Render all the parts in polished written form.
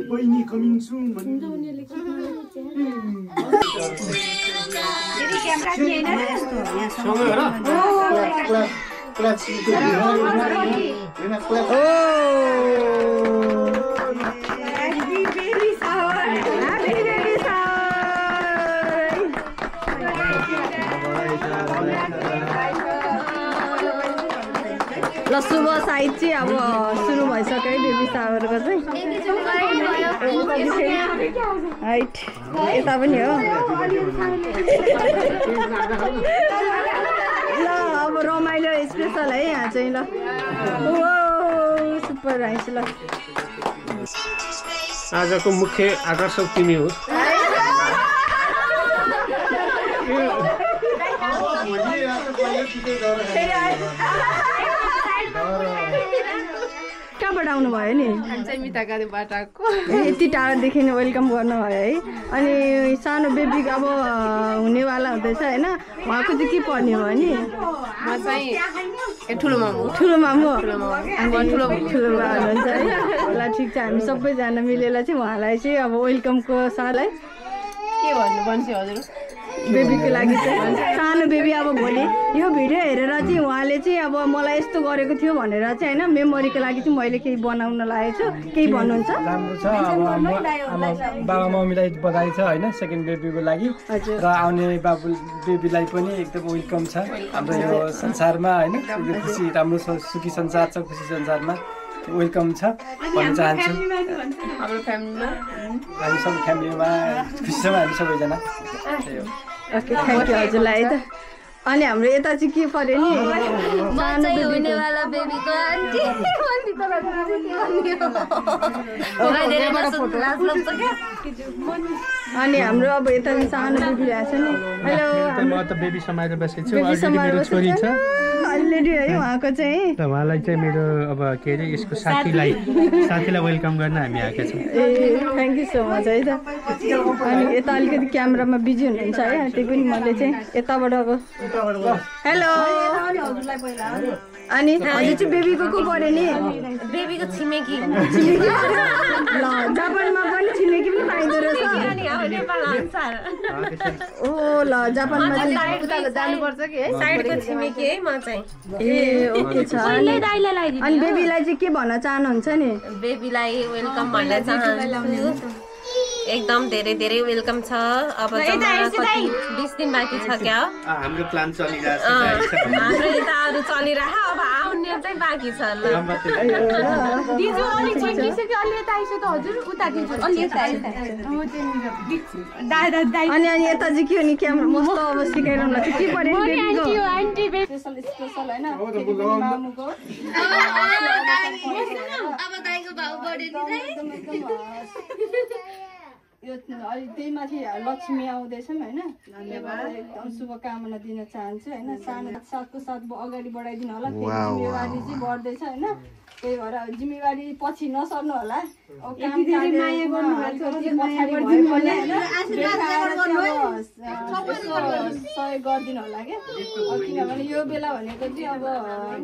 बहिनी कमिङ सुन ल शुभ साइड चाहिँ अब सुरु भइसक्यो है बेबी सावरको चाहिँ हाइट यता पनि हो ल अब रमाइलो स्पेसल है यहाँ चाहिँ ल सुपर राइस ल आजको मुख्य आकर्षक तिमी हो कहाँबाट आउनु भयो नि यति टाढादेखि वेलकम गर्नुभयो है अनि सानो बेबी अब हुनेवाला हुँदैछ होइन उहाँको चाहिँ के पर्ने हो नि ठुलो मामु ठुलो बा हुनुहुन्छ है ल ठिक छ हामी सबैजना मिलेर चाहिँ उहाँलाई चाहिँ अब वेलकमको साथ है के भन्नुपर्छ हजुर बेबीको लागि चाहिँ सानो बेबी अब भोलि यो भिडियो हेरेर चाहिँ उहाँले चाहिँ अब मलाई यस्तो गरेको थियो भनेर चाहिँ होइन मेमोरीको लागि चाहिँ मैले केही बनाउन लागेको छु केही भन्नुहुन्छ राम्रो छ अब बाबा मम्मीलाई बधाई छ होइन सेकेन्ड बेबीको लागि र आउने बेबीलाई पनि एकदम वेलकम छ हाम्रो यो संसारमा होइन खुसी राम्रो सुखी संसार छ खुसी संसारमा वेलकम छ भन्न चाहन्छु हाम्रो फ्यामिलीमा हामी सब फ्यामिलीमा खुसी छौँ हामी सबैजना ओके थ्याङ्क यू हजुरलाई है त अनि हाम्रो यता चाहिँ के पर्यो नि अनि हाम्रो अब यता सानो बेबी आएको छ नि हेलो बेबी समाएर बसेको छु मेरो छोरी छ अलरेडी है उहाँको चाहिँ र उहाँलाई चाहिँ मेरो अब के अरे यसको साथीलाई वेलकम गर्न हामी आएका छौँ ए थ्याङ्क यू सो मच है त अनि यता अलिकति क्यामेरामा बिजी हुनुहुन्छ है त्यही पनि मैले चाहिँ यताबाट अब हेलो अनि हजुर चाहिँ बेबीको को पऱ्यो नि बेबीको छिमेकी ल जापानमा पनि छिमेकी पनि पाइँदो रहेछ ओ ल जापानमा जानुपर्छ कि है साइडको छिमेकी है म चाहिँ ए ओके छ अनि बेबीलाई चाहिँ के भन्न चाहनुहुन्छ नि बेबीलाई वेलकम भन्न चाहन्छु एकदम धेरै धेरै वेलकम छ अब 20 दिन बाँकी छ क्या हाम्रो प्लान चलिरहेछ हाम्रो यता अरू चलिरह अब आउने चाहिँ बाँकी छ ल दिजु अलि चेकिसक्यो अलि यता आइसक्यो हजुर उता दिजु अलि यता अनि यता चाहिँ के हो नि क्यामेरा मस्त अब सिकाइरहनु के पर्यो नि बेबीको आन्टी स्पेसल हैन मामुको अब दाइको भाउ बढ्यो नि यो अलि त्यही माथि लक्ष्मी आउँदैछन् होइन धन्यवाद एकदम शुभकामना दिन चाहन्छु होइन सानो साथको साथ अगाडि बढाइदिनु होला जिम्मेवारी चाहिँ बढ्दैछ होइन त्यही भएर जिम्मेवारी पछि नसर्नु होला सहयोग गरिदिनु होला क्या किनभने यो बेला भनेको चाहिँ अब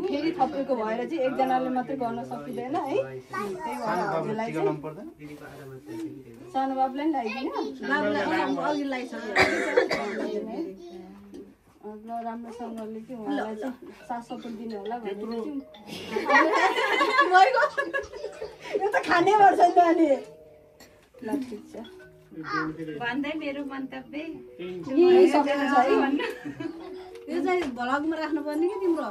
फेरि थपेको भएर चाहिँ एकजनाले मात्रै गर्न सकिँदैन है त्यही भएर हजुरलाई चाहिँ सानो बाबुलाई पनि लगाइदिनु राम्रोसँगले चाहिँ उहाँलाई चाहिँ साथ सपोर्ट दिनु होला भनेर यो त खाने पर्छ नि अनि ल ठिक छ भन्दै मेरो मन्तव्य यो चाहिँ भ्लगमा राख्नु पर्ने कि तिम्रो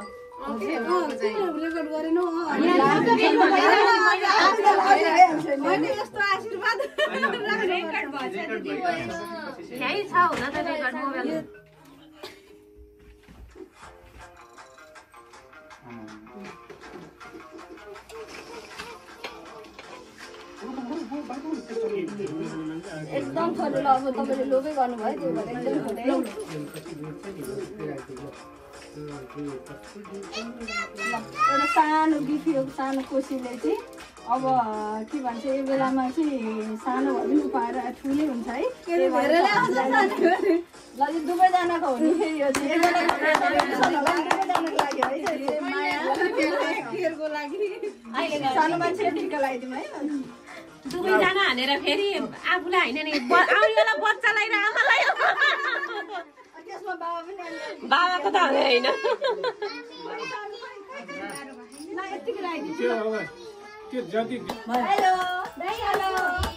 यस्तो आशीर्वाद यही छ हुन त रेकर्ड मोबाइल एकदम छोडेर अब तपाईँले लोकै गर्नुभयो त्यो भएर एकदम छोडे एउटा सानो बिफियो सानो कोसीले चाहिँ अब के भन्छ यो बेलामा चाहिँ सानो भए पनि पाएर ठुलै हुन्छ है ल दुवैजनाको हो नि यो चाहिँ दुवैजनाको लागि है माया खेरको लागि सानो मान्छेले टिका लगाइदिउँ है दुवैजना हानेर फेरि आफूलाई होइन नि आउनेवाला बच्चालाई र आमालाई त्यसमा बाबा पनि बाबाको त होइन ल यतिकै लगाइदिन्छु त्यो जति हेलो